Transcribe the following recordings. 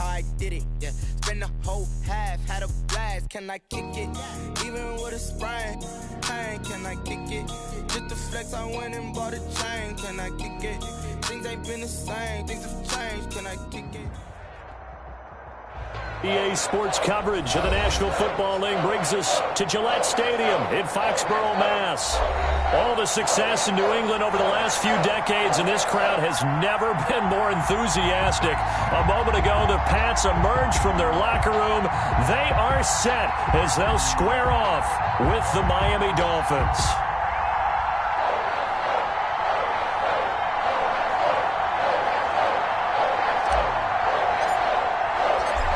how I did it. Yeah, spend the whole half, had a blast. Can I kick it? Even with a sprain, pain, can I kick it? Just the flex, I went and bought a chain. Can I kick it? Things ain't been the same, things have changed. Can I kick it? EA Sports coverage of the National Football League brings us to Gillette Stadium in Foxborough, Mass. All the success in New England over the last few decades, and this crowd has never been more enthusiastic. A moment ago, the Pats emerged from their locker room. They are set as they'll square off with the Miami Dolphins.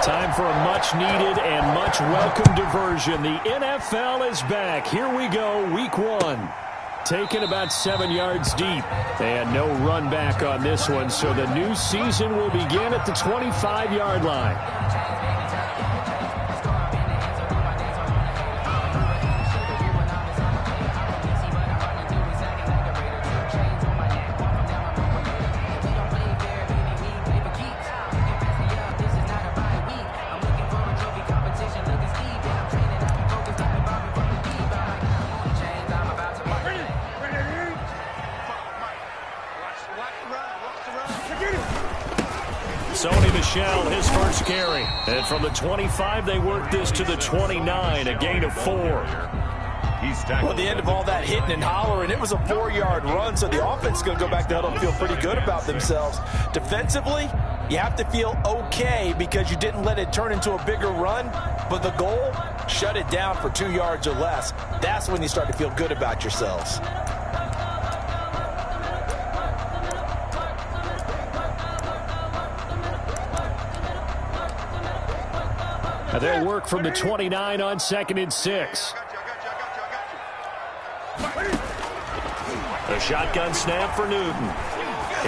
Time for a much-needed and much-welcome diversion. The NFL is back. Here we go, Week 1. Taken about 7 yards deep. And no run back on this one, so the new season will begin at the 25-yard line. His first carry. And from the 25, they work this to the 29, a gain of 4. Well, the end of all that hitting and hollering, it was a 4-yard run, so the offense is going to go back to huddle and feel pretty good about themselves. Defensively, you have to feel okay because you didn't let it turn into a bigger run, but the goal, shut it down for 2 yards or less. That's when you start to feel good about yourselves. They'll work from the 29 on 2nd and 6. A shotgun snap for Newton.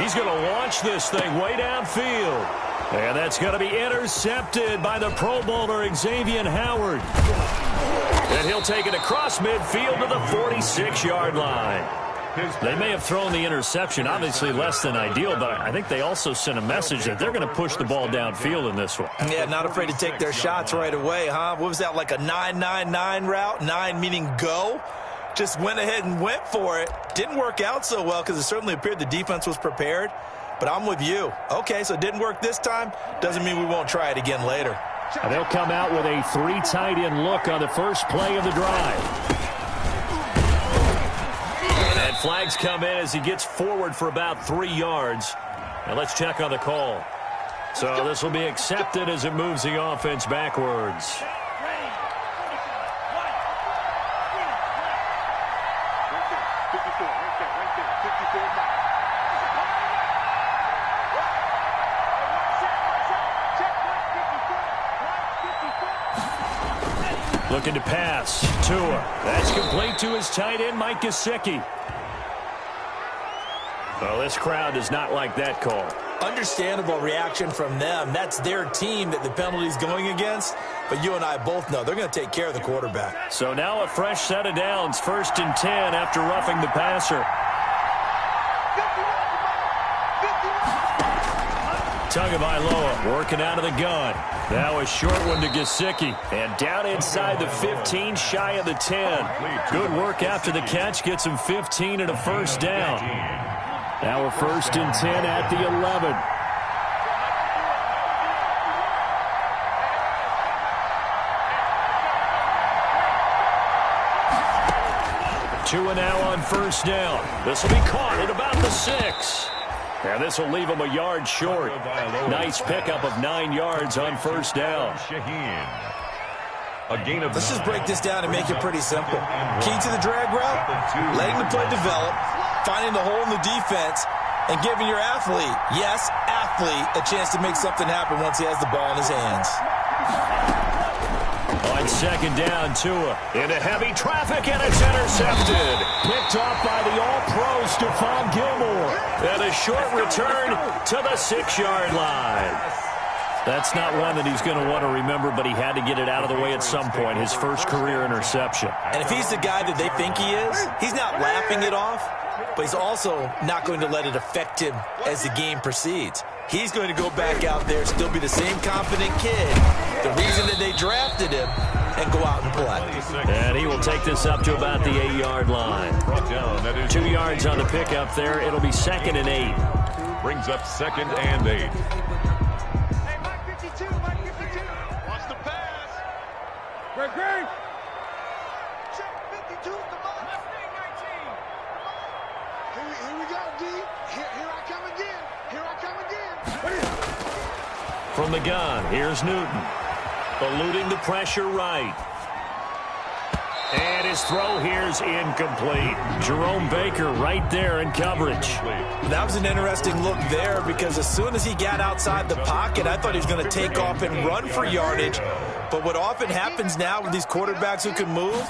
He's going to launch this thing way downfield. And that's going to be intercepted by the Pro Bowler Xavier Howard. And he'll take it across midfield to the 46-yard line. They may have thrown the interception, obviously less than ideal, but I think they also sent a message that they're going to push the ball downfield in this one. Yeah, not afraid to take their shots right away, huh? What was that, like a 9-9-9 route? 9 meaning go? Just went ahead and went for it. Didn't work out so well because it certainly appeared the defense was prepared, but I'm with you. Okay, so it didn't work this time. Doesn't mean we won't try it again later. They'll come out with a 3 tight end look on the first play of the drive. Flags come in as he gets forward for about 3 yards. And let's check on the call. So this will be accepted as it moves the offense backwards. Looking to pass. Tua. That's complete to his tight end, Mike Gesicki. Well, this crowd does not like that call. Understandable reaction from them. That's their team that the penalty's going against. But you and I both know they're going to take care of the quarterback. So now a fresh set of downs. 1st and 10 after roughing the passer. Tagovailoa working out of the gun. Now a short one to Gesicki. And down inside the 15, shy of the 10. Good work after the catch. Gets him 15 and a first down. Now a 1st and 10 at the 11. Tua now on 1st down. This will be caught at about the 6. And this will leave him a yard short. Nice pickup of 9 yards on 1st down. Let's just break this down and make it pretty simple. Key to the drag route, letting the play develop, finding the hole in the defense, and giving your athlete, yes, athlete, a chance to make something happen once he has the ball in his hands. On 2nd down, Tua into heavy traffic, and it's intercepted. Picked off by the All-Pro Stephon Gilmore. And a short return to the 6-yard line. That's not one that he's going to want to remember, but he had to get it out of the way at some point, his first career interception. And if he's the guy that they think he is, he's not laughing it off, but he's also not going to let it affect him as the game proceeds. he's going to go back out there, still be the same confident kid, the reason that they drafted him, and go out and play. And he will take this up to about the 8-yard line. 2 yards on the pickup there. It'll be 2nd and 8. Brings up 2nd and 8. Hey, Mike 52, Mike 52. Wants the pass. Great. Check 52, come on. Mustang 19. Here we go, D. Here I come again. Here I come again. From the gun, here's Newton. Eluding the pressure right. And his throw here's incomplete. Jerome Baker right there in coverage. That was an interesting look there because as soon as he got outside the pocket, I thought he was going to take off and run for yardage. But what often happens now with these quarterbacks who can move,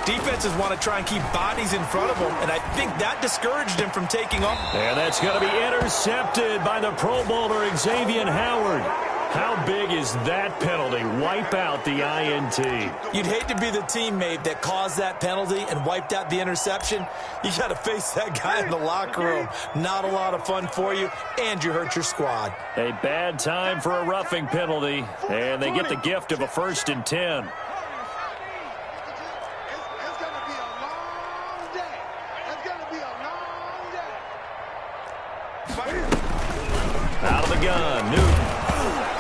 defenses want to try and keep bodies in front of them, and I think that discouraged him from taking off. And that's going to be intercepted by the Pro Bowler Xavier Howard. How big is that penalty? Wipe out the INT. You'd hate to be the teammate that caused that penalty and wiped out the interception. You got to face that guy in the locker room. Not a lot of fun for you, and you hurt your squad. A bad time for a roughing penalty, and they get the gift of a 1st and 10. It's going to be a long day. It's going to be a long day. Out of the gun, Newton.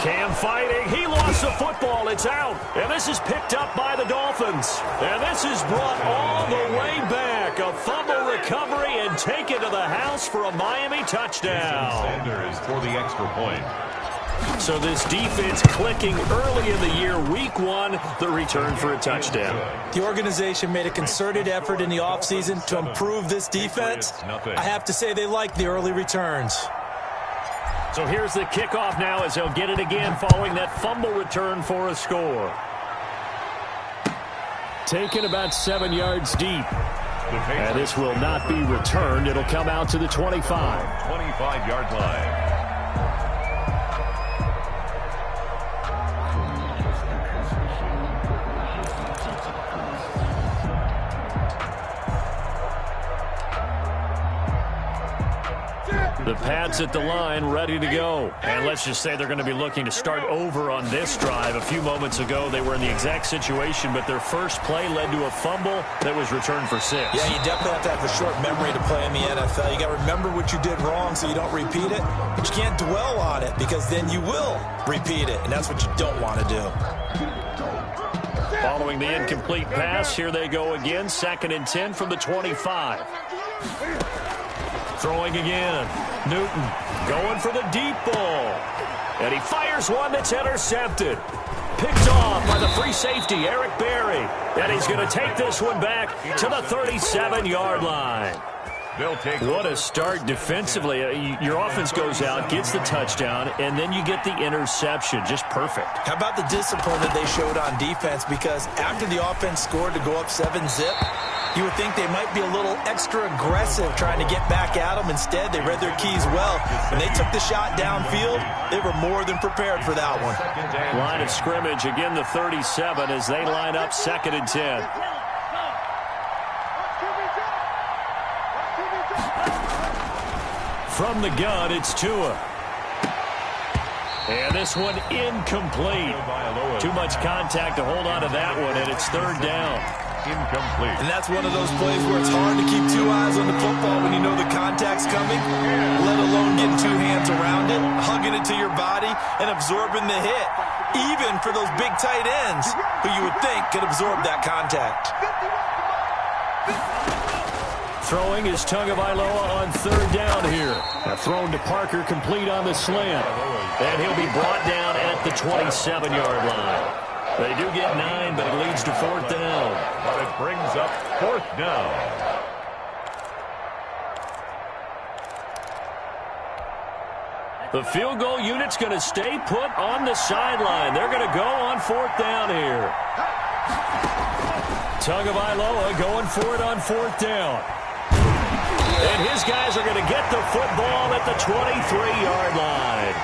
Cam fighting. He lost the football. It's out. And this is picked up by the Dolphins. And this is brought all the way back. A fumble recovery and taken to the house for a Miami touchdown. Sanders for the extra point. So this defense clicking early in the year, week 1, the return for a touchdown. The organization made a concerted effort in the offseason to improve this defense. I have to say they like the early returns. So here's the kickoff now as they'll get it again following that fumble return for a score. Taken about 7 yards deep. And this will not be returned. It'll come out to the 25. 25-yard line. The Pats at the line, ready to go. And let's just say they're going to be looking to start over on this drive. A few moments ago, they were in the exact situation, but their first play led to a fumble that was returned for 6. Yeah, you definitely have to have a short memory to play in the NFL. You got to remember what you did wrong so you don't repeat it, but you can't dwell on it because then you will repeat it, and that's what you don't want to do. Following the incomplete pass, here they go again. 2nd and 10 from the 25. Throwing again. Newton going for the deep ball. And he fires one that's intercepted. Picked off by the free safety, Eric Berry. And he's going to take this one back to the 37-yard line. What a start defensively. Your offense goes out, gets the touchdown, and then you get the interception. Just perfect. How about the discipline that they showed on defense? Because after the offense scored to go up 7-zip, you would think they might be a little extra aggressive trying to get back at them. Instead, they read their keys well. When they took the shot downfield, they were more than prepared for that one. Line of scrimmage, again the 37 as they line up 2nd and 10. From the gun, it's Tua. And this one incomplete. Too much contact to hold on to that one, and it's 3rd down. Incomplete. And that's one of those plays where it's hard to keep 2 eyes on the football when you know the contact's coming, let alone getting 2 hands around it, hugging it to your body, and absorbing the hit, even for those big tight ends who you would think could absorb that contact. Throwing is Tagovailoa on 3rd down here. Now thrown to Parker, complete on the slant. And he'll be brought down at the 27-yard line. They do get 9, but it leads to 4th down. But it brings up 4th down. The field goal unit's going to stay put on the sideline. They're going to go on 4th down here. Tagovailoa going for it on 4th down. And his guys are going to get the football at the 23-yard line.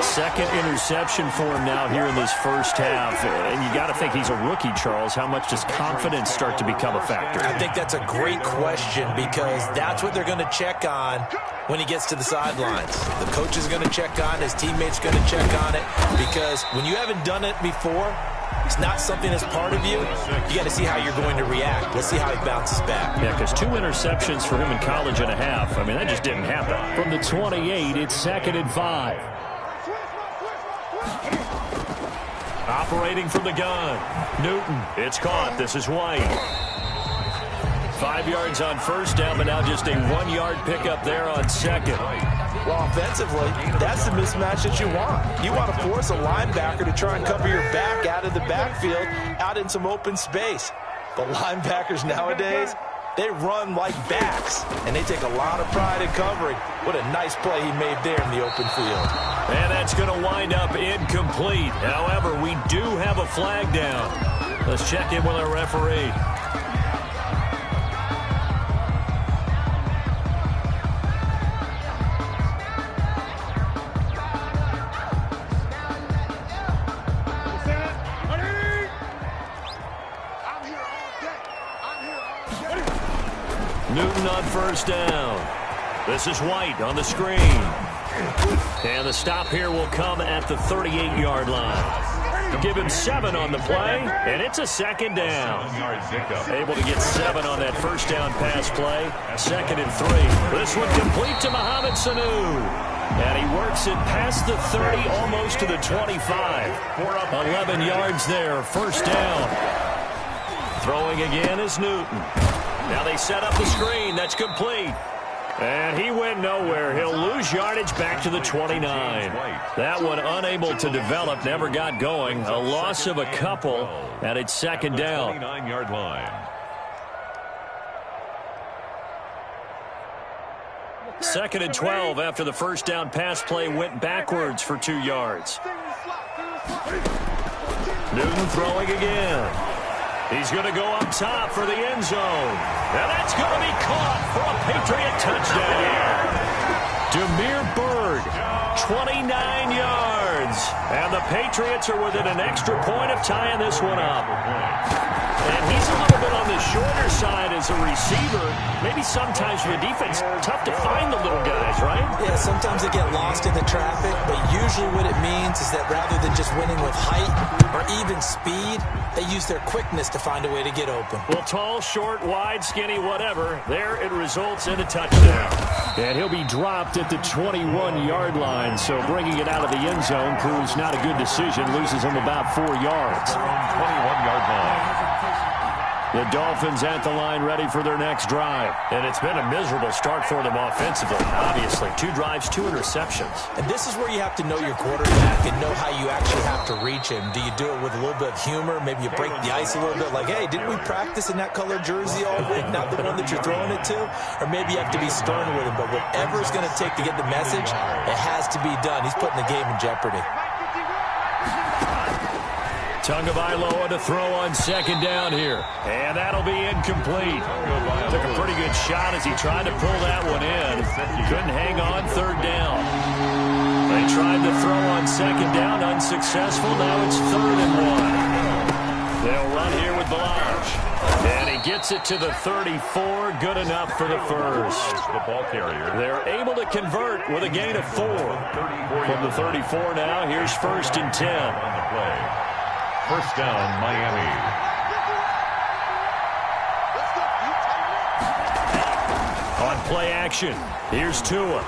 Second interception for him now here in this first half. And you got to think he's a rookie, Charles. How much does confidence start to become a factor? I think that's a great question because that's what they're going to check on when he gets to the sidelines. The coach is going to check on it. His teammates going to check on it because when you haven't done it before, it's not something that's part of you. You got to see how you're going to react. Let's see how he bounces back. Yeah, because 2 interceptions for him in college and a half. I mean, that just didn't happen. From the 28, it's 2nd and 5. Operating from the gun. Newton. It's caught. This is White. 5 yards on first down, but now just a 1-yard pickup there on second. Well, offensively, that's the mismatch that you want. You want to force a linebacker to try and cover your back out of the backfield, out in some open space. But linebackers nowadays, they run like backs, and they take a lot of pride in covering. What a nice play he made there in the open field. And that's going to wind up incomplete. However, we do have a flag down. Let's check in with our referee. Newton on first down. This is White on the screen. And the stop here will come at the 38-yard line. Give him 7 on the play, and it's a 2nd down. Able to get 7 on that first down pass play. 2nd and 3. This one complete to Mohamed Sanu. And he works it past the 30, almost to the 25. 11 yards there, first down. Throwing again is Newton. Now they set up the screen. That's complete. And he went nowhere. He'll lose yardage back to the 29. That one unable to develop, never got going. A loss of a couple, and it's 2nd down. 29-yard line. 2nd and 12 after the first down pass play went backwards for 2 yards. Newton throwing again. He's going to go up top for the end zone. And that's going to be caught for a Patriot touchdown. Demir Bird, 29 yards. And the Patriots are within an extra point of tying this one up. And he's a little bit on the shorter side as a receiver. Maybe sometimes for the defense, tough to find the little guys, right? Yeah, sometimes they get lost in the traffic, but usually what it means is that rather than just winning with height or even speed, they use their quickness to find a way to get open. Well, tall, short, wide, skinny, whatever, there it results in a touchdown. And he'll be dropped at the 21-yard line, so bringing it out of the end zone proves not a good decision, loses him about 4 yards. 21-yard line. The Dolphins at the line ready for their next drive. And it's been a miserable start for them offensively, obviously. 2 drives, 2 interceptions. And this is where you have to know your quarterback and know how you actually have to reach him. Do you do it with a little bit of humor? Maybe you break the ice a little bit, like, hey, didn't we practice in that color jersey all week, not the one that you're throwing it to? Or maybe you have to be stern with him. But whatever it's going to take to get the message, it has to be done. He's putting the game in jeopardy. Tagovailoa to throw on 2nd down here. And that'll be incomplete. Took a pretty good shot as he tried to pull that one in. Couldn't hang on 3rd down. They tried to throw on 2nd down, unsuccessful. Now it's 3rd and 1. They'll run here with Balaj. And he gets it to the 34. Good enough for the first. The ball carrier. They're able to convert with a gain of 4. From the 34 now, here's 1st and 10. On the play. First down, Miami. On play action, here's Tua.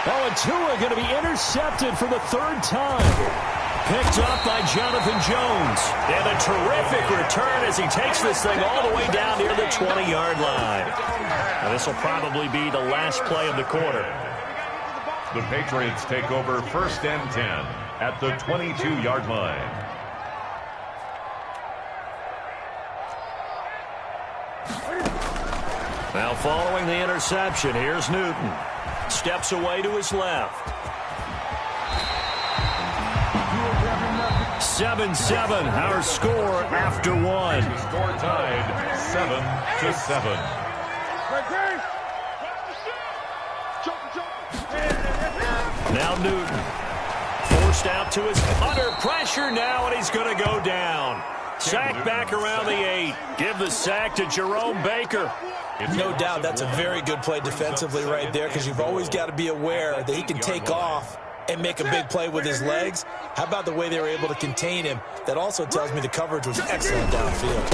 Oh, and Tua going to be intercepted for the 3rd time. Picked up by Jonathan Jones. And a terrific return as he takes this thing all the way down near the 20-yard line. Now, this will probably be the last play of the quarter. The Patriots take over 1st and 10 at the 22-yard line. Now following the interception, here's Newton. Steps away to his left. 7-7, our score after 1. Score tied 7-7. Now Newton. Forced out to his under pressure now, and he's going to go down. Sack back around the 8. Give the sack to Jerome Baker. No doubt that's a very good play defensively right there, because you've always got to be aware that he can take off and make a big play with his legs. How about the way they were able to contain him? That also tells me the coverage was excellent downfield.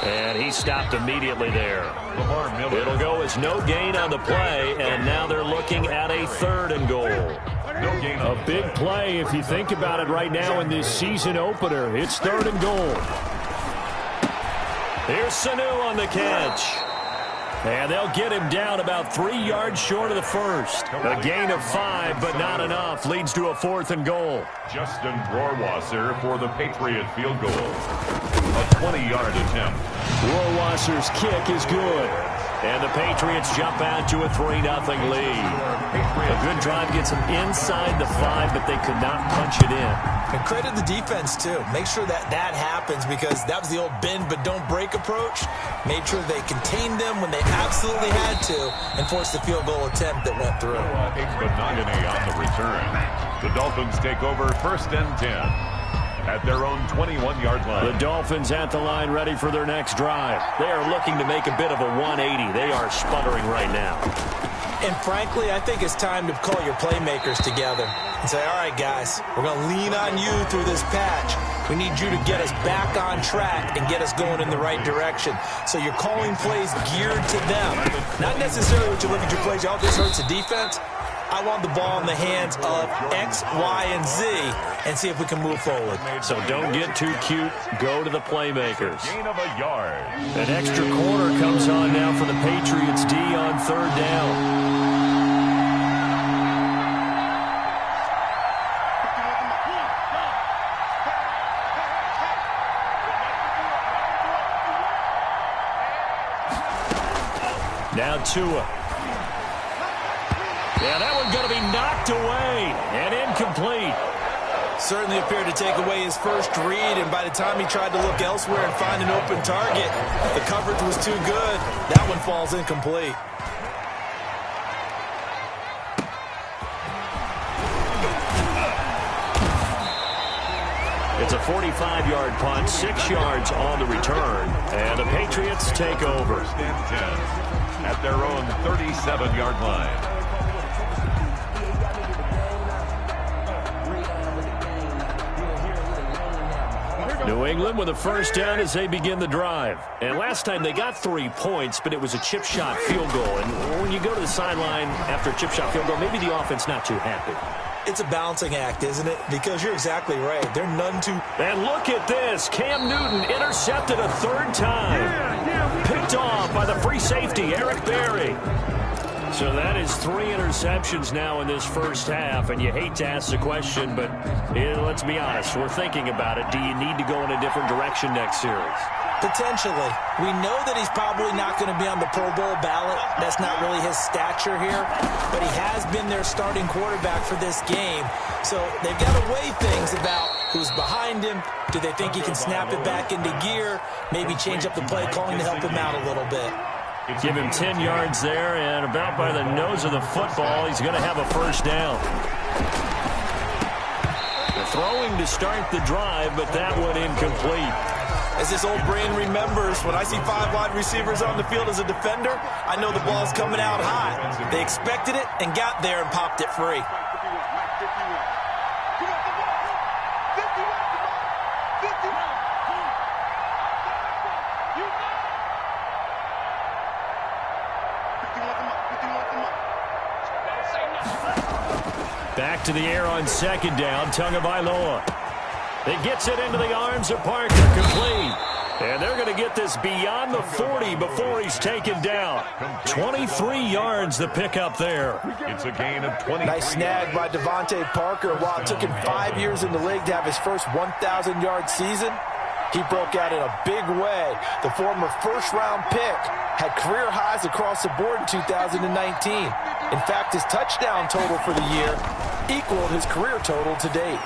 And he stopped immediately there. It'll go as no gain on the play, and now they're looking at a 3rd and goal. A big play if you think about it right now in this season opener. It's 3rd and goal. Here's Sanu on the catch. And they'll get him down about 3 yards short of the first. A gain of 5, but not enough. Leads to a 4th and goal. Justin Rohrwasser for the Patriot field goal. A 20-yard attempt. Rohrwasser's kick is good. And the Patriots jump out to a 3-0 lead. A good drive gets them inside the 5, but they could not punch it in. And credit the defense, too. Make sure that happens, because that was the old bend but don't break approach. Made sure they contained them when they absolutely had to and forced the field goal attempt that went through. Benogany on the return. The Dolphins take over 1st and 10. At their own 21-yard line. The Dolphins at the line, ready for their next drive. They are looking to make a bit of a 180. They are sputtering right now. And frankly, I think it's time to call your playmakers together and say, all right, guys, we're going to lean on you through this patch. We need you to get us back on track and get us going in the right direction. So you're calling plays geared to them. Not necessarily what you look at your plays, oh, this hurts the defense. I want the ball in the hands of X, Y, and Z and see if we can move forward. So don't get too cute. Go to the playmakers. Gain of a yard. An extra corner comes on now for the Patriots D on 3rd down. Now Tua. Yeah, that one's going to be knocked away and incomplete. Certainly appeared to take away his first read, and by the time he tried to look elsewhere and find an open target, the coverage was too good. That one falls incomplete. It's a 45-yard punt, 6 yards on the return, and the Patriots take over. 1st and 10 at their own 37-yard line. New England with a 1st down as they begin the drive. And last time they got 3 points, but it was a chip shot field goal. And when you go to the sideline after a chip shot field goal, maybe the offense not too happy. It's a balancing act, isn't it? Because you're exactly right. They're none too... And look at this. Cam Newton intercepted a 3rd time. Picked off by the free safety, Eric Berry. So that is 3 interceptions now in this first half, and you hate to ask the question, but let's be honest, we're thinking about it. Do you need to go in a different direction next series? Potentially. We know that he's probably not going to be on the Pro Bowl ballot. That's not really his stature here, but he has been their starting quarterback for this game. So they've got to weigh things about who's behind him. Do they think he can snap it back into gear? Maybe change up the play calling to help him out a little bit. Give him 10 yards there, and about by the nose of the football, he's going to have a 1st down. They're throwing to start the drive, but that one incomplete. As this old brain remembers, when I see 5 wide receivers on the field as a defender, I know the ball's coming out high. They expected it and got there and popped it free. Back to the air on 2nd down, Tagovailoa. It gets it into the arms of Parker, complete. And they're going to get this beyond the 40 before he's taken down. 23 yards the pickup there. It's a gain of 20. Nice snag by Devontae Parker. While it took him 5 years in the league to have his first 1,000-yard season, he broke out in a big way. The former first-round pick had career highs across the board in 2019. In fact, his touchdown total for the year equaled his career total to date.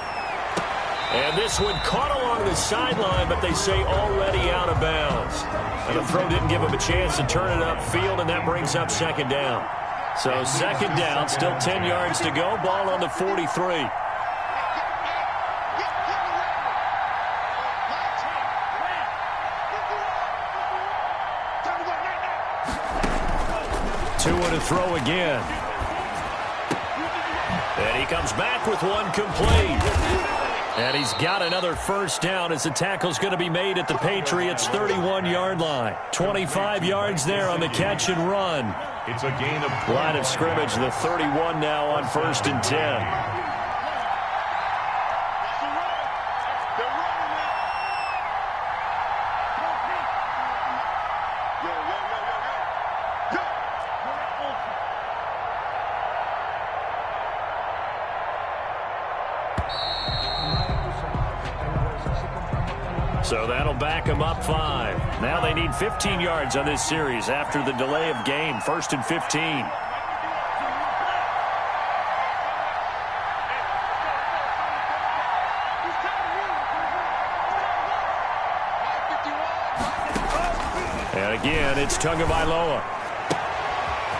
And this one caught along the sideline, but they say already out of bounds. And the throw didn't give him a chance to turn it upfield, and that brings up 2nd down. So second down, still 10 yards to go. Ball on the 43. Tua to throw again. And he comes back with one complete. And he's got another first down as the tackle's going to be made at the Patriots' 31-yard line. 25 yards there on the catch and run. It's a gain of line of scrimmage, the 31 now on 1st and 10. So that'll back them up 5. Now they need 15 yards on this series after the delay of game. 1st and 15. And again, it's Tagovailoa.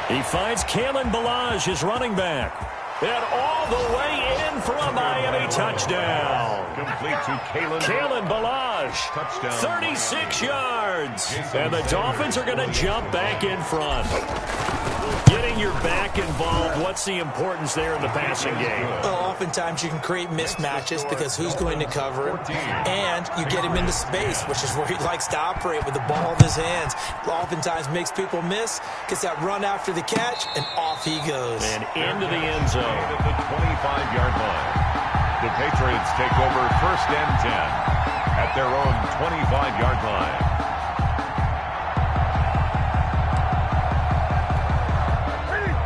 He finds Kalen Ballage, his running back. And all the way in for a Miami touchdown. Complete to Kalen Ballage. Touchdown. 36 yards. And the Dolphins are going to jump back in front. Getting your back involved, what's the importance there in the passing game? Well, oftentimes you can create mismatches because who's going to cover him, and you get him into space, which is where he likes to operate with the ball in his hands. Oftentimes makes people miss, gets that run after the catch, and off he goes. And into the end zone. At the 25-yard line. The Patriots take over 1st and 10 at their own 25-yard line.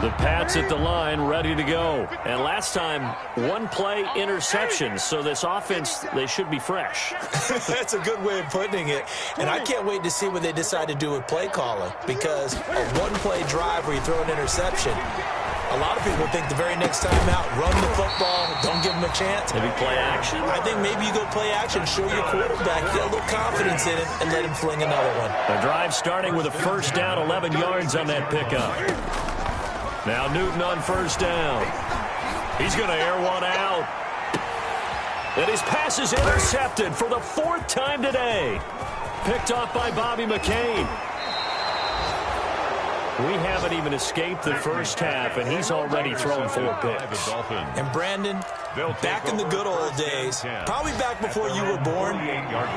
The Pats at the line, ready to go. And last time, one play interception. So this offense, they should be fresh. That's a good way of putting it. And I can't wait to see what they decide to do with play calling. Because a one-play drive where you throw an interception, a lot of people think the very next time out, run the football, don't give them a chance. Maybe play action? I think maybe you go play action, show your quarterback, get a little confidence in him, and let him fling another one. The drive starting with a first down, 11 yards on that pickup. Now Newton on first down. He's going to air one out. And his pass is intercepted for the 4th time today. Picked off by Bobby McCain. We haven't even escaped the first half, and he's already thrown 4 picks. And Brandon, back in the good old days, probably back before you were born,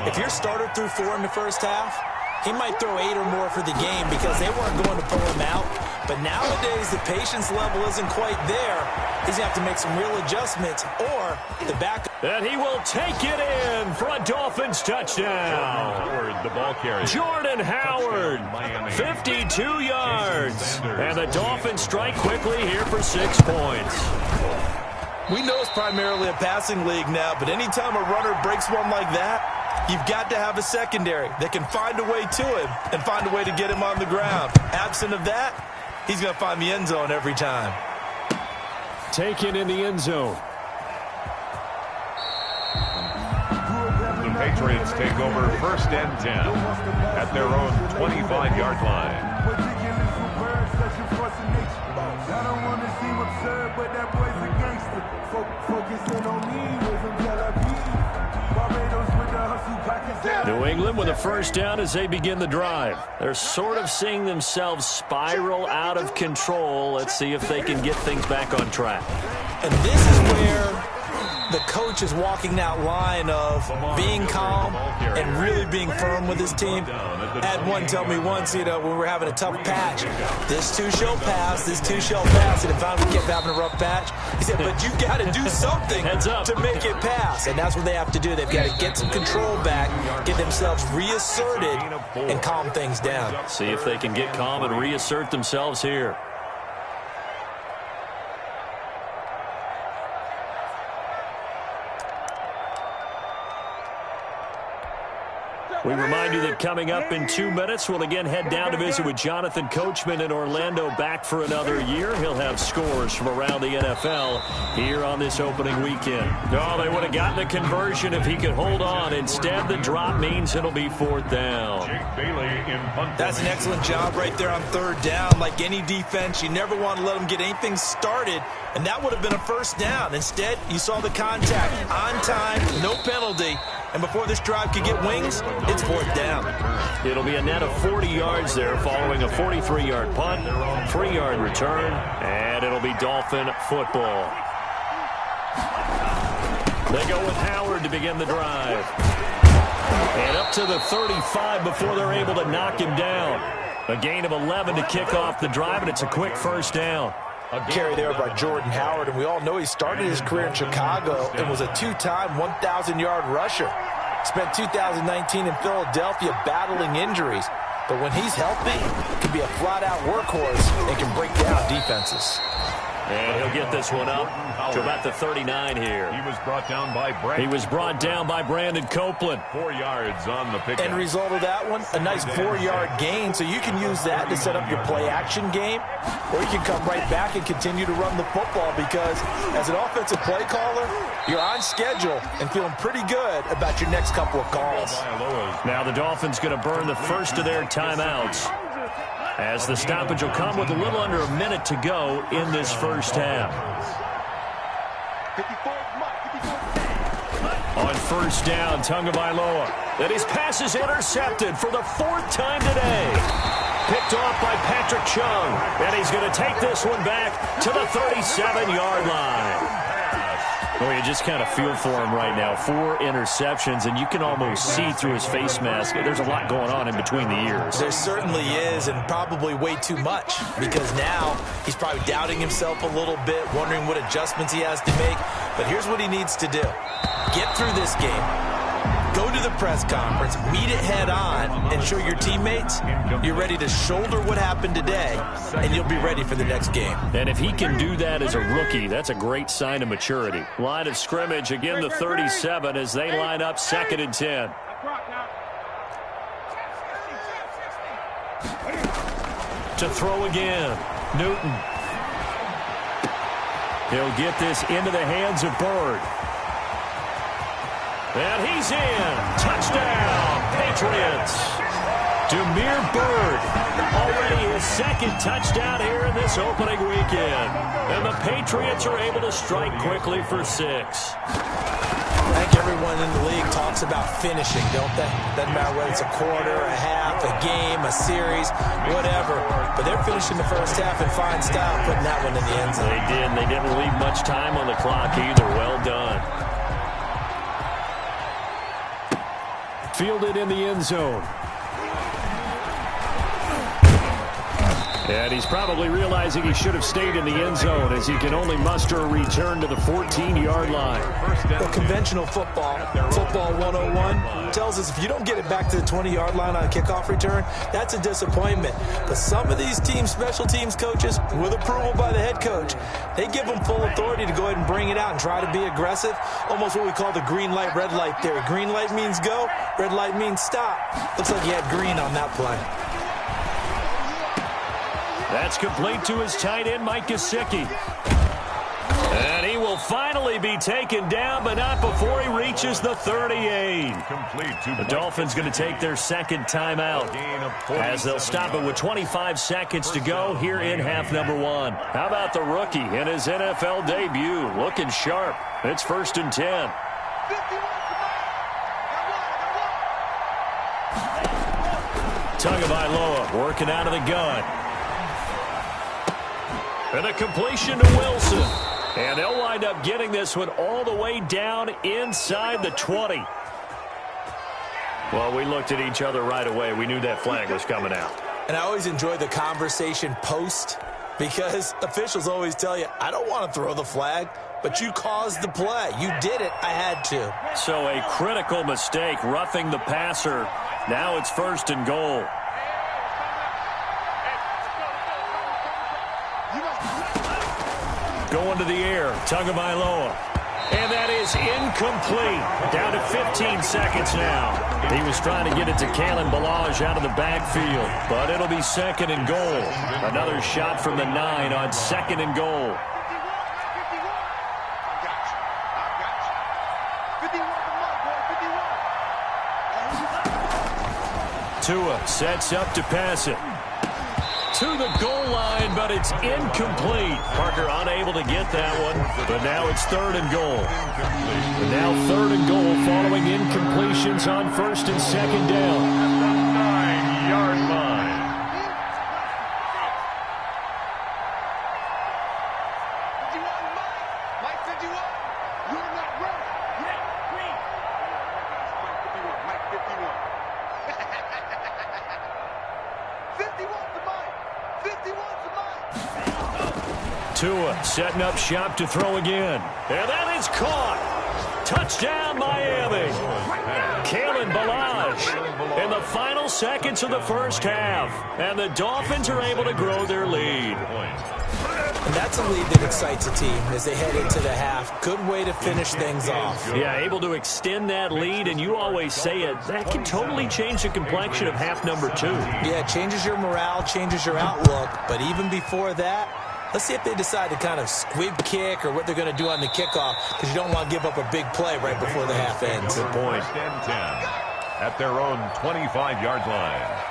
if your starter threw 4 in the first half, he might throw 8 or more for the game because they weren't going to pull him out. But nowadays, the patience level isn't quite there. He's going to have to make some real adjustments, or the back. And he will take it in for a Dolphins touchdown. Howard, the ball carrier. Jordan Howard, 52 yards. And the Dolphins strike quickly here for 6 points. We know it's primarily a passing league now, but anytime a runner breaks one like that, you've got to have a secondary that can find a way to him and find a way to get him on the ground. Absent of that, he's going to find the end zone every time. Taken in the end zone. The Patriots take over 1st and 10 at their own 25-yard line. I don't want to seem absurd, but that boy's a gangster. Focusing on me with him till I be. Barbados with the hustle pockets. New England with a first down as they begin the drive. They're sort of seeing themselves spiral out of control. Let's see if they can get things back on track. And this is where the coach is walking that line of being calm and really being firm with his team. I had one tell me once, when we were having a tough patch, this too shall pass, this too shall pass, and if I kept having a rough patch, he said, but you got to do something to make it pass. And that's what they have to do. They've got to get some control back, get themselves reasserted, and calm things down. See if they can get calm and reassert themselves here. We remind you that coming up in 2 minutes, we'll again head down to visit with Jonathan Coachman in Orlando, back for another year. He'll have scores from around the NFL here on this opening weekend. Oh, they would have gotten the conversion if he could hold on. Instead, the drop means it'll be 4th down. That's an excellent job right there on 3rd down. Like any defense, you never want to let them get anything started, and that would have been a 1st down. Instead, you saw the contact on time, no penalty. And before this drive could get wings, it's 4th down. It'll be a net of 40 yards there following a 43-yard punt, 3-yard return, and it'll be Dolphin football. They go with Howard to begin the drive. And up to the 35 before they're able to knock him down. A gain of 11 to kick off the drive, and it's a quick 1st down. A carry there by Jordan Howard, and we all know he started his career in Chicago and was a 2-time 1,000-yard rusher. Spent 2019 in Philadelphia battling injuries, but when he's healthy, he can be a flat-out workhorse and can break down defenses. And he'll get this one up to about the 39 here. He was brought down by Brandon Copeland. 4 yards on the pickup. End result of that one, a nice 4-yard gain, so you can use that to set up your play-action game, or you can come right back and continue to run the football, because as an offensive play caller, you're on schedule and feeling pretty good about your next couple of calls. Now the Dolphins going to burn the first of their timeouts, as the stoppage will come with a little under a minute to go in this first half. On 1st down, Tagovailoa. And his pass is intercepted for the 4th time today. Picked off by Patrick Chung. And he's going to take this one back to the 37-yard line. Oh, you just kind of feel for him right now. 4 interceptions, and you can almost see through his face mask. There's a lot going on in between the ears. There certainly is, and probably way too much, because now he's probably doubting himself a little bit, wondering what adjustments he has to make. But here's what he needs to do. Get through this game. Go to the press conference, meet it head on, and show your teammates you're ready to shoulder what happened today, and you'll be ready for the next game. And if he can do that as a rookie, that's a great sign of maturity. Line of scrimmage, again the 37 as they line up 2nd and 10. To throw again, Newton. He'll get this into the hands of Bird. And he's in. Touchdown, Patriots. Demir Bird, already his 2nd touchdown here in this opening weekend. And the Patriots are able to strike quickly for 6. I think everyone in the league talks about finishing, don't they? Doesn't matter whether it's a quarter, a half, a game, a series, whatever. But they're finishing the first half in fine style, putting that one in the end zone. They did, and they didn't leave much time on the clock either. Well done. Fielded in the end zone. And he's probably realizing he should have stayed in the end zone, as he can only muster a return to the 14-yard line. Well, conventional football 101, tells us if you don't get it back to the 20-yard line on a kickoff return, that's a disappointment. But some of these team special teams coaches, with approval by the head coach, they give them full authority to go ahead and bring it out and try to be aggressive, almost what we call the green light, red light theory. Green light means go, red light means stop. Looks like he had green on that play. That's complete to his tight end, Mike Gesicki. And he will finally be taken down, but not before he reaches the 38. The Dolphins going to take their 2nd timeout, as they'll stop it with 25 seconds to go here in half number 1. How about the rookie in his NFL debut? Looking sharp. It's 1st and 10. Tagovailoa working out of the gun. And a completion to Wilson. And they'll wind up getting this one all the way down inside the 20. Well, we looked at each other right away. We knew that flag was coming out. And I always enjoy the conversation post, because officials always tell you, I don't want to throw the flag, but you caused the play. You did it. I had to. So a critical mistake, roughing the passer. Now it's 1st and goal. Going to the air, Tagovailoa. And that is incomplete. Down to 15 seconds now. He was trying to get it to Kalen Ballage out of the backfield, but it'll be second and goal. Another shot from the 9 on second and goal. Tua sets up to pass it to the goal line, but it's incomplete. Parker unable to get that one, but now it's third and goal. And now third and goal following incompletions on first and second down. At the 9-yard line. Tua setting up shop to throw again. And that is caught. Touchdown, Miami. Kalen Ballage in the final seconds of the first half. And the Dolphins are able to grow their lead. And that's a lead that excites a team as they head into the half. Good way to finish things off. Yeah, able to extend that lead, and you always say it, that can totally change the complexion of half number 2. Yeah, it changes your morale, changes your outlook. But even before that, let's see if they decide to kind of squib kick or what they're going to do on the kickoff, because you don't want to give up a big play right before the half ends. Good point. First and 10 at their own 25-yard line.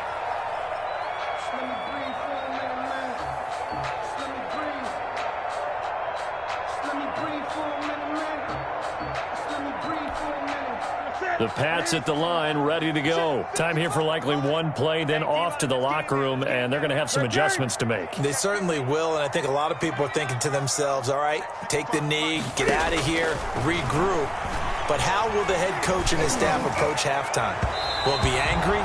The Pats at the line, ready to go. Time here for likely one play, then off to the locker room, and they're going to have some adjustments to make. They certainly will, and I think a lot of people are thinking to themselves, all right, take the knee, get out of here, regroup. But how will the head coach and his staff approach halftime? Will it be angry?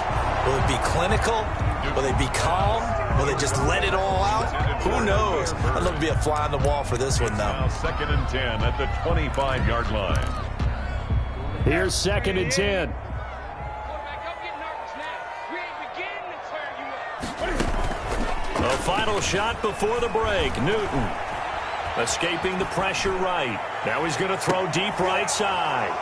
Will it be clinical? Will they be calm? Will they just let it all out? Who knows? I'd love to be a fly on the wall for this one, though. Now second and 10 at the 25-yard line. Here's second and 10. A final shot before the break. Newton escaping the pressure right. Now he's going to throw deep right side.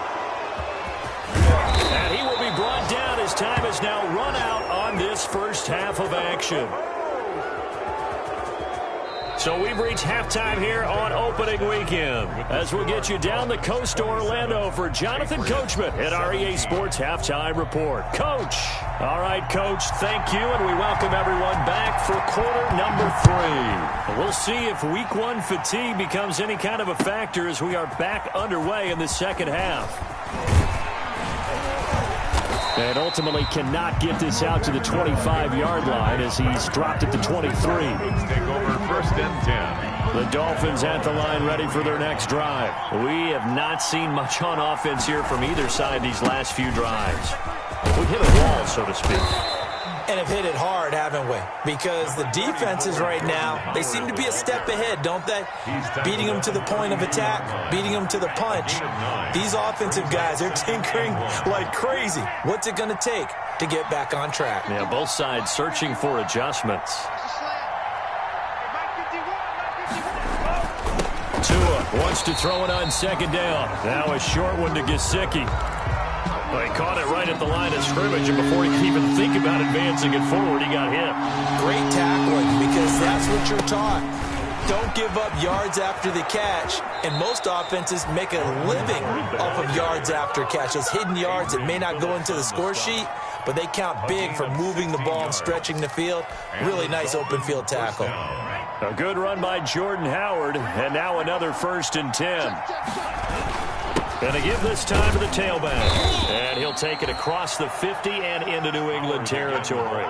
And he will be brought down as time is now run out on this first half of action. So we've reached halftime here on opening weekend as we'll get you down the coast to Orlando for Jonathan Coachman at our EA Sports Halftime Report. Coach. All right, Coach, thank you, and we welcome everyone back for quarter number 3. We'll see if week 1 fatigue becomes any kind of a factor as we are back underway in the second half. And ultimately cannot get this out to the 25-yard line as he's dropped at the 23. Take over first and 10. The Dolphins at the line ready for their next drive. We have not seen much on offense here from either side these last few drives. We hit a wall, so to speak. And have hit it hard, haven't we? Because the defenses right now, they seem to be a step ahead, don't they? Beating them to the point of attack, beating them to the punch. These offensive guys, they're tinkering like crazy. What's it going to take to get back on track? Yeah, both sides searching for adjustments. Tua wants to throw it on second down. Now a short one to Gesicki. Well, he caught it right at the line of scrimmage, and before he could even think about advancing it forward, he got hit. Great tackling, because that's what you're taught. Don't give up yards after the catch, and most offenses make a living off of yards after catch. Those hidden yards that may not go into the score sheet, but they count big for moving the ball and stretching the field. Really nice open field tackle. A good run by Jordan Howard, and now another first and 10. Going to give this time to the tailback. And he'll take it across the 50 and into New England territory.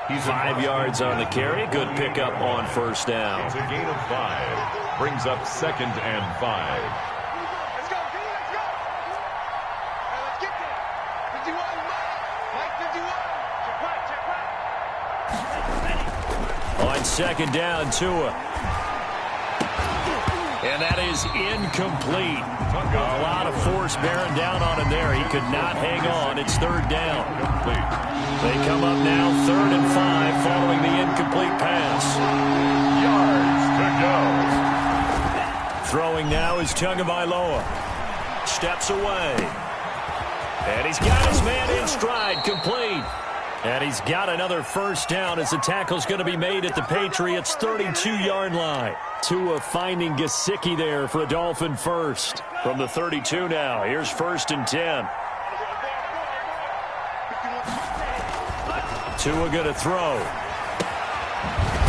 5 yards on the carry. Good pickup on first down. It's a gain of 5. Brings up second and 5. Let's go, let's go. Let's get there. 51, Mike 51. Check right. On second down, Tua. And that is incomplete. A lot of force bearing down on him there. He could not hang on. It's third down. They come up now, 3rd and 5, following the incomplete pass. Yards to go. Throwing Throwing now is Tagovailoa. Steps away. And he's got his man in stride, complete. And he's got another first down as the tackle's going to be made at the Patriots' 32-yard line. Tua finding Gesicki there for a Dolphin first. From the 32 now, here's 1st and 10. Tua going to throw.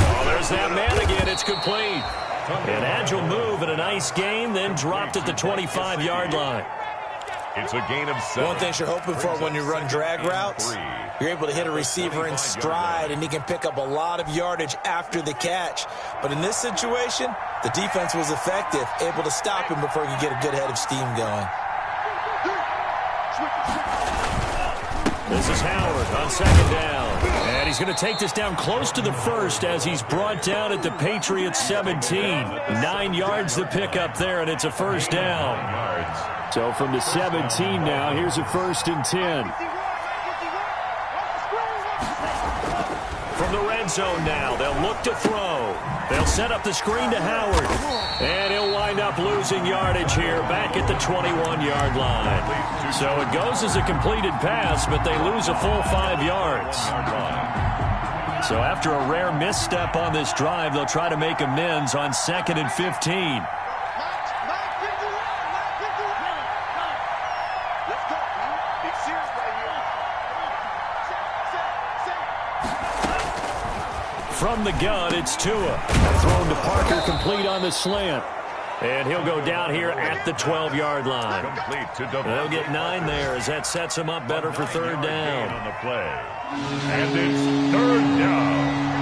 Oh, there's that man again. It's complete. An agile move and a nice gain, then dropped at the 25-yard line. It's a gain of 7. One thing you're hoping for when you run drag routes, you're able to hit a receiver in stride, and he can pick up a lot of yardage after the catch. But in this situation, the defense was effective, able to stop him before he could get a good head of steam going. This is Howard on 2nd down. And he's going to take this down close to the first as he's brought down at the Patriots 17. 9 yards to pick up there, and it's a first down. So from the 17 now, here's a 1st and 10. From the red zone now, they'll look to throw. They'll set up the screen to Howard. And he'll wind up losing yardage here back at the 21-yard line. So it goes as a completed pass, but they lose a full 5 yards. So after a rare misstep on this drive, they'll try to make amends on 2nd and 15. From the gun, it's Tua. Thrown to Parker, complete on the slant. And he'll go down here at the 12-yard line. They'll get 9 there as that sets him up better for 3rd down. On the play. And it's 3rd down.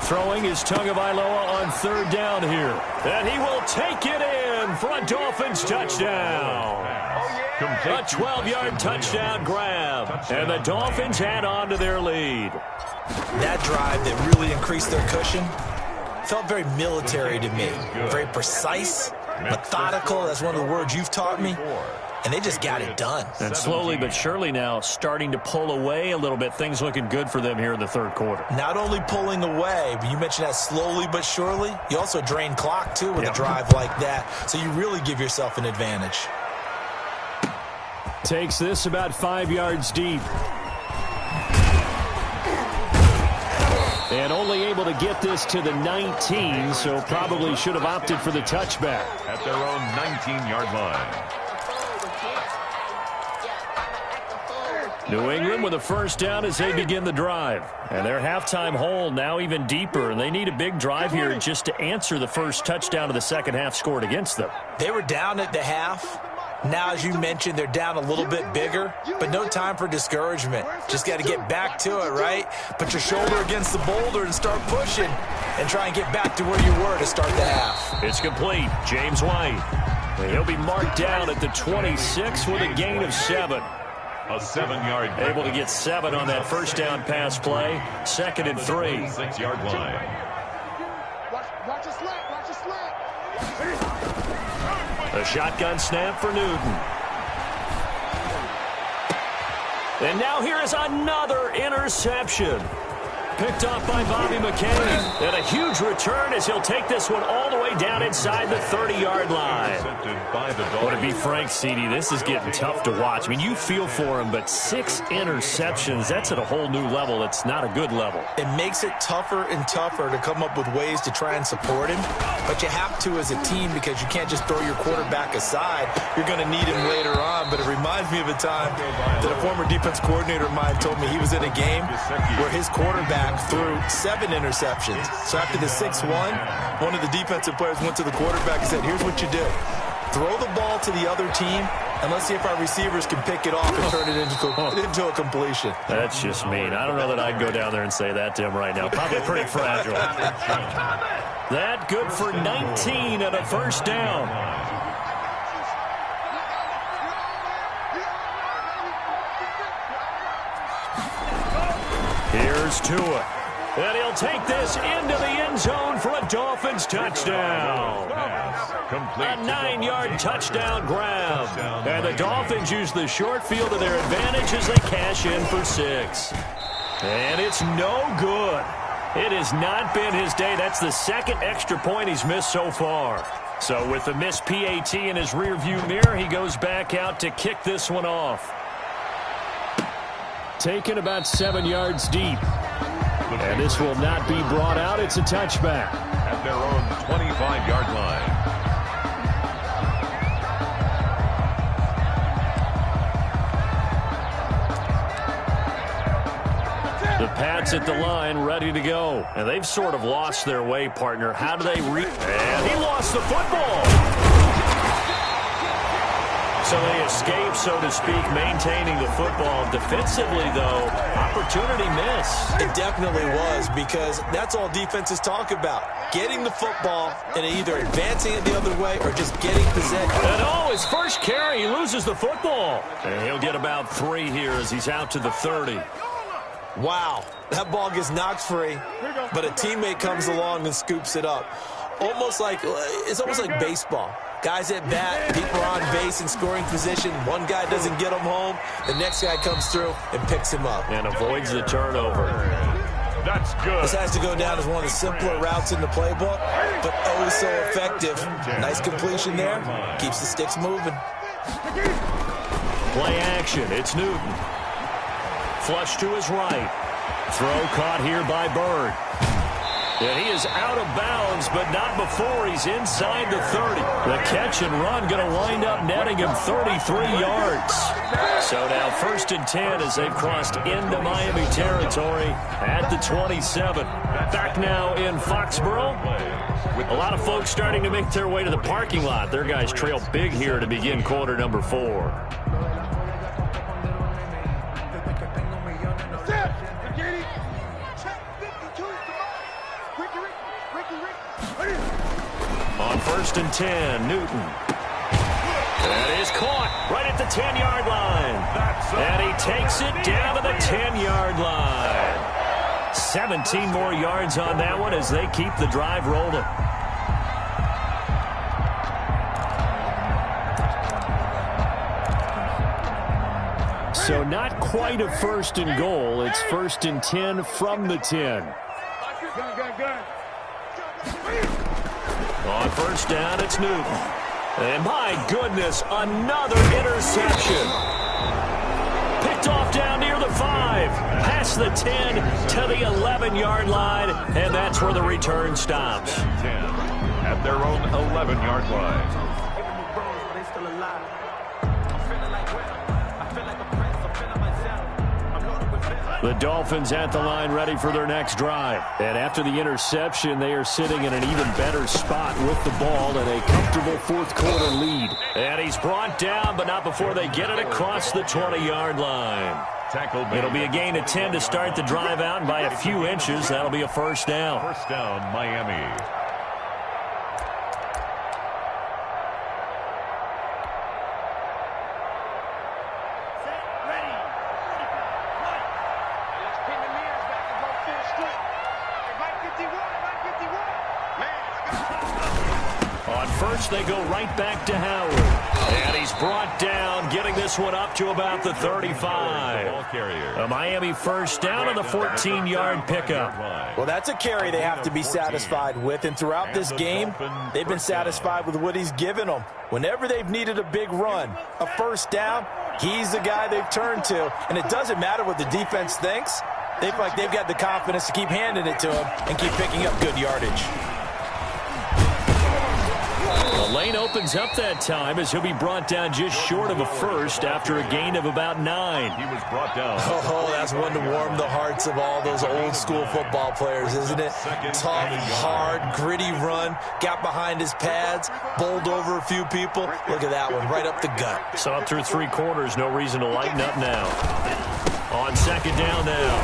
Throwing is Tagovailoa on 3rd down here. And he will take it in for a Dolphins touchdown. A 12-yard touchdown grab. And the Dolphins add on to their lead. That drive that really increased their cushion felt very military to me. Very precise, methodical. That's one of the words you've taught me. And they just got it done. And slowly but surely now starting to pull away a little bit. Things looking good for them here in the 3rd quarter. Not only pulling away, but you mentioned that slowly but surely. You also drain clock, too, with a drive like that. So you really give yourself an advantage. Takes this about 5 yards deep. And only able to get this to the 19, so probably should have opted for the touchback. At their own 19-yard line. New England with a first down as they begin the drive. And their halftime hole now even deeper. And they need a big drive here just to answer the first touchdown of the second half scored against them. They were down at the half. Now, as you mentioned, they're down a little bit bigger, but no time for discouragement. Just got to get back to it, right? Put your shoulder against the boulder and start pushing and try and get back to where you were to start the half. It's complete. James White. And he'll be marked down at the 26 with a gain of 7. A 7-yard. Able to get 7 on that first down pass play. 2nd and 3. 6-yard line. Watch a slant. Watch a slant. A shotgun snap for Newton. And now here is another interception. Picked off by Bobby McCain. And a huge return as he'll take this one all the way down inside the 30-yard line. Well, to be frank, CD, this is getting tough to watch. I mean, you feel for him, but 6 interceptions, that's at a whole new level. It's not a good level. It makes it tougher and tougher to come up with ways to try and support him. But you have to as a team because you can't just throw your quarterback aside. You're going to need him later on. But it reminds me of a time that a former defense coordinator of mine told me he was in a game where his quarterback threw 7 interceptions. So after the 6-1, one of the defensive players went to the quarterback and said, here's what you do. Throw the ball to the other team, and let's see if our receivers can pick it off and turn it into a completion. That's just mean. I don't know that I'd go down there and say that to him right now. Probably pretty fragile. That good for 19 and a first down. Here's Tua. And he'll take this into the end zone for a Dolphins touchdown. A 9-yard touchdown grab. And the Dolphins use the short field to their advantage as they cash in for 6. And it's no good. It has not been his day. That's the second extra point he's missed so far. So with the missed PAT in his rearview mirror, he goes back out to kick this one off. Taken about 7 yards deep. And this will not be brought out. It's a touchback. At their own 25-yard line. The Pats at the line, ready to go. And they've sort of lost their way, partner. How do they And he lost the football. So they escape, so to speak, maintaining the football. Defensively, though, opportunity miss. It definitely was, because that's all defenses talk about. Getting the football and either advancing it the other way or just getting possession. And his first carry, he loses the football. And he'll get about 3 here as he's out to the 30. Wow, that ball gets knocked free, but a teammate comes along and scoops it up. It's almost like baseball. Guys at bat, people are on base in scoring position. One guy doesn't get him home. The next guy comes through and picks him up. And avoids the turnover. That's good. This has to go down as one of the simpler routes in the playbook, but oh so effective. Nice completion there. Keeps the sticks moving. Play action. It's Newton. Flush to his right. Throw caught here by Bird. And he is out of bounds, but not before he's inside the 30. The catch and run going to wind up netting him 33 yards. So now 1st and 10 as they've crossed into Miami territory at the 27. Back now in Foxborough. A lot of folks starting to make their way to the parking lot. Their guys trail big here to begin quarter number 4. On 1st and 10, Newton. That is caught right at the 10-yard line. And he takes it down to the 10-yard line. 17 more yards on that one as they keep the drive rolling. So not quite a 1st and goal. It's 1st and 10 from the 10. On 1st down, it's Newton. And my goodness, another interception. Picked off down near the 5. Past the 10 to the 11-yard line. And that's where the return stops. 10 at their own 11-yard line. The Dolphins at the line ready for their next drive. And after the interception, they are sitting in an even better spot with the ball and a comfortable 4th quarter lead. And he's brought down, but not before they get it across the 20-yard line. It'll be a gain of 10 to start the drive out, and by a few inches, that'll be a 1st down. 1st down, Miami. They go right back to Howard. And he's brought down, getting this one up to about the 35. A Miami 1st down on the 14-yard pickup. Well, that's a carry they have to be satisfied with. And throughout this game, they've been satisfied with what he's given them. Whenever they've needed a big run, a 1st down, he's the guy they've turned to. And it doesn't matter what the defense thinks. They feel like they've got the confidence to keep handing it to him and keep picking up good yardage. The lane opens up that time as he'll be brought down just short of a 1st after a gain of about 9. He was brought down. Oh, that's one to warm the hearts of all those old school football players, isn't it? Tough, hard, gritty run, got behind his pads, bowled over a few people. Look at that one, right up the gut. So up through 3 quarters, no reason to lighten up now. On 2nd down now,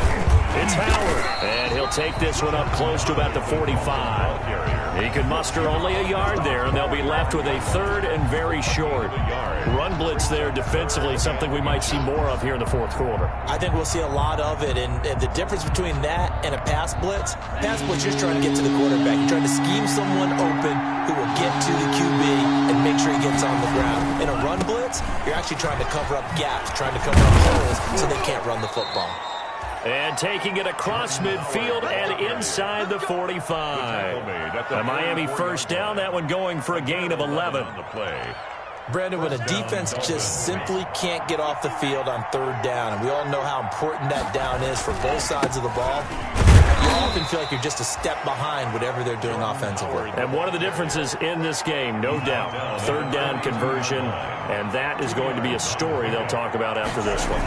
it's Howard. And he'll take this one up close to about the 45. He could muster only a yard there, and they'll be left with a third and very short. Run blitz there defensively, something we might see more of here in the fourth quarter. I think we'll see a lot of it, and the difference between that and a pass blitz, you're just trying to get to the quarterback. You're trying to scheme someone open who will get to the QB and make sure he gets on the ground. In a run blitz, you're actually trying to cover up gaps, trying to cover up holes so they can't run the football. And taking it across midfield and inside the 45. A Miami first down, that one going for a gain of 11. Brandon, when a defense just simply can't get off the field on third down, and we all know how important that down is for both sides of the ball, you often feel like you're just a step behind whatever they're doing offensively. And one of the differences in this game, no doubt, third down conversion, and that is going to be a story they'll talk about after this one.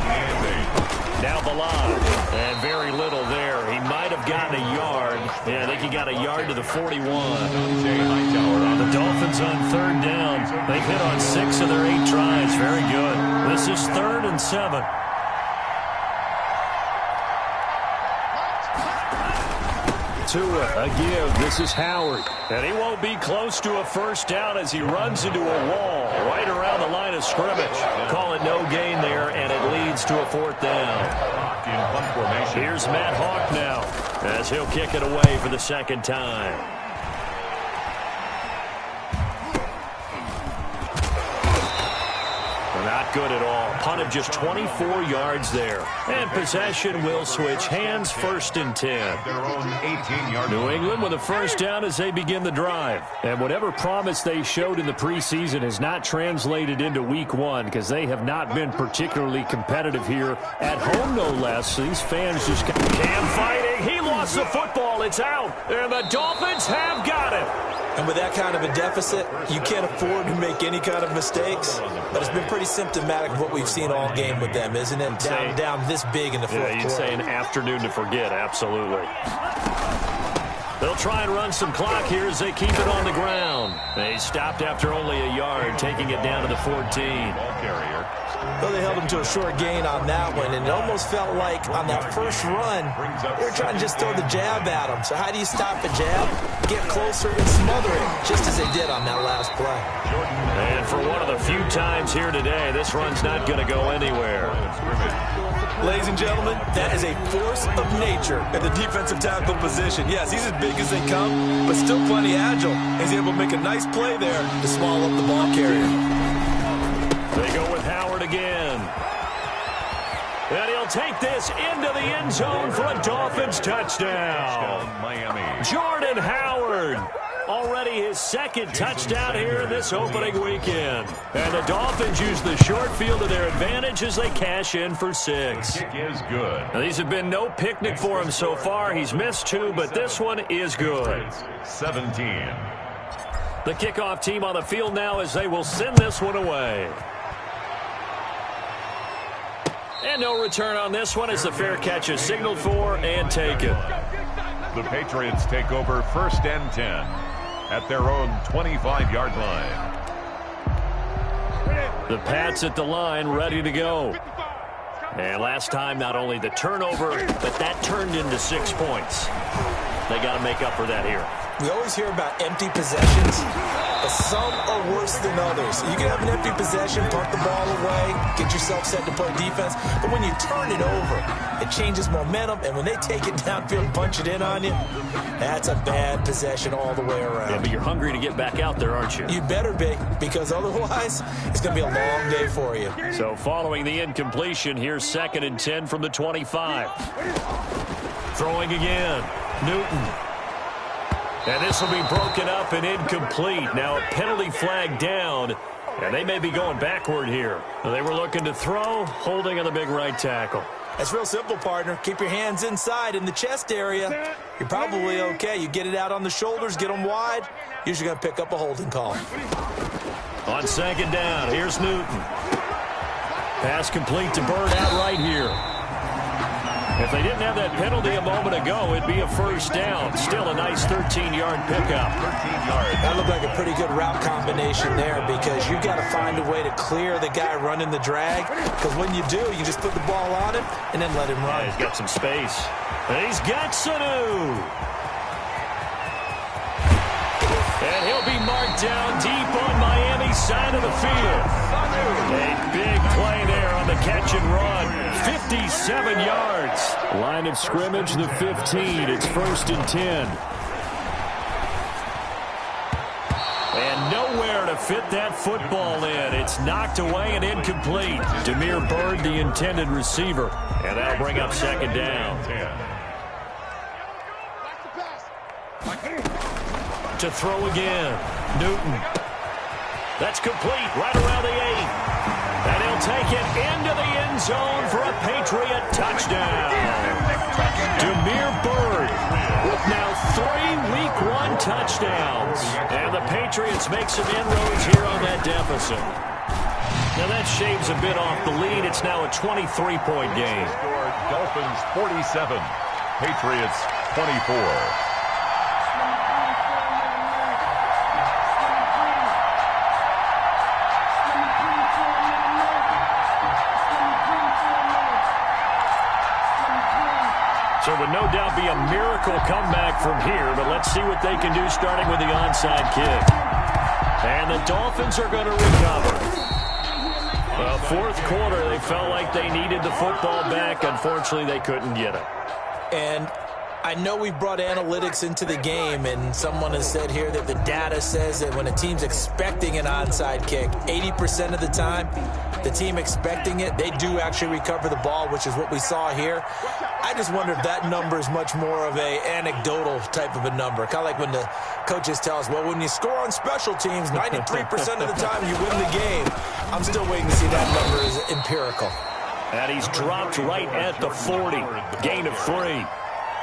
Now Balad, and very little there. He might have gotten a yard. Yeah, I think he got a yard to the 41. The Dolphins on third down. They've hit on 6 of their 8 tries. Very good. This is 3rd and 7. Tua, a give. This is Howard. And he won't be close to a first down as he runs into a wall right around the line of scrimmage. Call it no gain there, and it leads to a 4th down. Here's Matt Hawk now as he'll kick it away for the second time. Not good at all. Punt of just 24 yards there. And possession will switch hands, 1st and 10. New England with a first down as they begin the drive. And whatever promise they showed in the preseason has not translated into week 1 because they have not been particularly competitive here at home, no less. These fans just Cam fighting. He lost the football. It's out. And the Dolphins have got it. And with that kind of a deficit, you can't afford to make any kind of mistakes. But it's been pretty symptomatic of what we've seen all game with them, isn't it? Down this big in the fourth quarter. You'd say an afternoon to forget, absolutely. They'll try and run some clock here as they keep it on the ground. They stopped after only a yard, taking it down to the 14. Ball carrier. Well, they held him to a short gain on that one, and it almost felt like on that first run, they were trying to just throw the jab at him. So how do you stop a jab? Get closer and smother it, just as they did on that last play. And for one of the few times here today, this run's not going to go anywhere. Ladies and gentlemen, that is a force of nature at the defensive tackle position. Yes, he's as big as they come, but still plenty agile. He's able to make a nice play there to swallow up the ball carrier. They go with Howard again. And he'll take this into the end zone for a Dolphins touchdown. Miami. Jordan Howard. Already his 2nd touchdown here in this opening weekend. And the Dolphins use the short field to their advantage as they cash in for 6. Kick is good. Now, these have been no picnic for him so far. He's missed 2, but this one is good. 17. The kickoff team on the field now as they will send this one away. And no return on this one as the fair catch is signaled for and taken. The Patriots take over 1st and 10 at their own 25-yard line. The Pats at the line ready to go. And last time, not only the turnover, but that turned into 6 points. They got to make up for that here. We always hear about empty possessions, but some are worse than others. You can have an empty possession, punt the ball away, get yourself set to play defense, but when you turn it over, it changes momentum, and when they take it downfield and punch it in on you, that's a bad possession all the way around. Yeah, but you're hungry to get back out there, aren't you? You better be, because otherwise, it's going to be a long day for you. So following the incompletion, here's 2nd and 10 from the 25. Throwing again, Newton. And this will be broken up and incomplete. Now a penalty flag down, and they may be going backward here. They were looking to throw, holding on the big right tackle. That's real simple, partner. Keep your hands inside in the chest area. You're probably okay. You get it out on the shoulders, get them wide. Usually going to pick up a holding call. On 2nd down, here's Newton. Pass complete to Bird out right here. If they didn't have that penalty a moment ago, it'd be a first down. Still a nice 13-yard pickup. That looked like a pretty good route combination there because you've got to find a way to clear the guy running the drag. Because when you do, you just put the ball on him and then let him run. Yeah, he's got some space. And he's got Sanu. marked down deep on Miami's side of the field. A big play there on the catch and run. 57 yards. Line of scrimmage, the 15. It's 1st and 10. And nowhere to fit that football in. It's knocked away and incomplete. Demir Bird, the intended receiver. And that'll bring up 2nd down. To throw again. Newton. That's complete right around the 8. And he'll take it into the end zone for a Patriot touchdown. Demir Bird with now 3 Week 1 touchdowns. And the Patriots make some inroads here on that deficit. Now that shaves a bit off the lead. It's now a 23-point game. Dolphins 47, Patriots 24. So it would no doubt be a miracle comeback from here, but let's see what they can do starting with the onside kick. And the Dolphins are going to recover. Well, 4th quarter, they felt like they needed the football back. Unfortunately, they couldn't get it. And I know we brought analytics into the game, and someone has said here that the data says that when a team's expecting an onside kick, 80% of the time, the team expecting it, they do actually recover the ball, which is what we saw here. I just wonder if that number is much more of a anecdotal type of a number. Kind of like when the coaches tell us, well, when you score on special teams, 93% of the time you win the game. I'm still waiting to see that number is empirical. And he's dropped right at the 40. Gain of 3.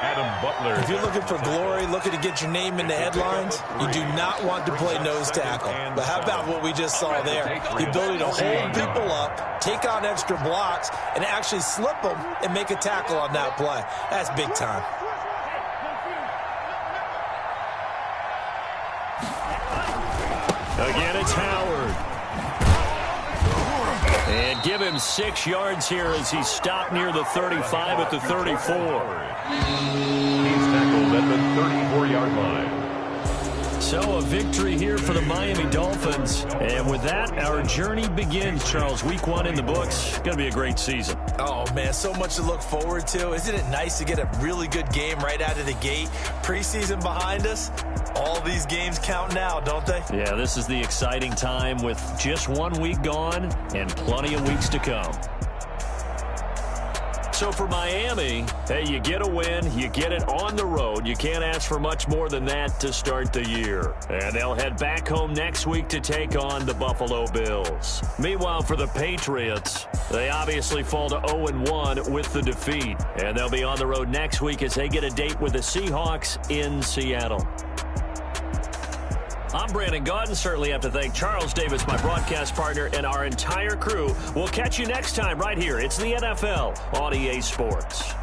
Adam Butler. If you're looking for glory, looking to get your name in the headlines, you do not want to play nose tackle. But how about what we just saw there? The ability to hold people up, take on extra blocks, and actually slip them and make a tackle on that play. That's big time. Again, it's Howard. And give him 6 yards here as he's stopped near the 35 at the 34. He's tackled at the 34-yard line. So a victory here for the Miami Dolphins. And with that, our journey begins, Charles. Week 1 in the books. Going to be a great season. Oh, man, so much to look forward to. Isn't it nice to get a really good game right out of the gate? Preseason behind us. All these games count now, don't they? Yeah, this is the exciting time with just 1 week gone and plenty of weeks to come. So for Miami, hey, you get a win, you get it on the road. You can't ask for much more than that to start the year. And they'll head back home next week to take on the Buffalo Bills. Meanwhile, for the Patriots, they obviously fall to 0-1 with the defeat. And they'll be on the road next week as they get a date with the Seahawks in Seattle. I'm Brandon Gaudin. Certainly have to thank Charles Davis, my broadcast partner, and our entire crew. We'll catch you next time right here. It's the NFL on EA Sports.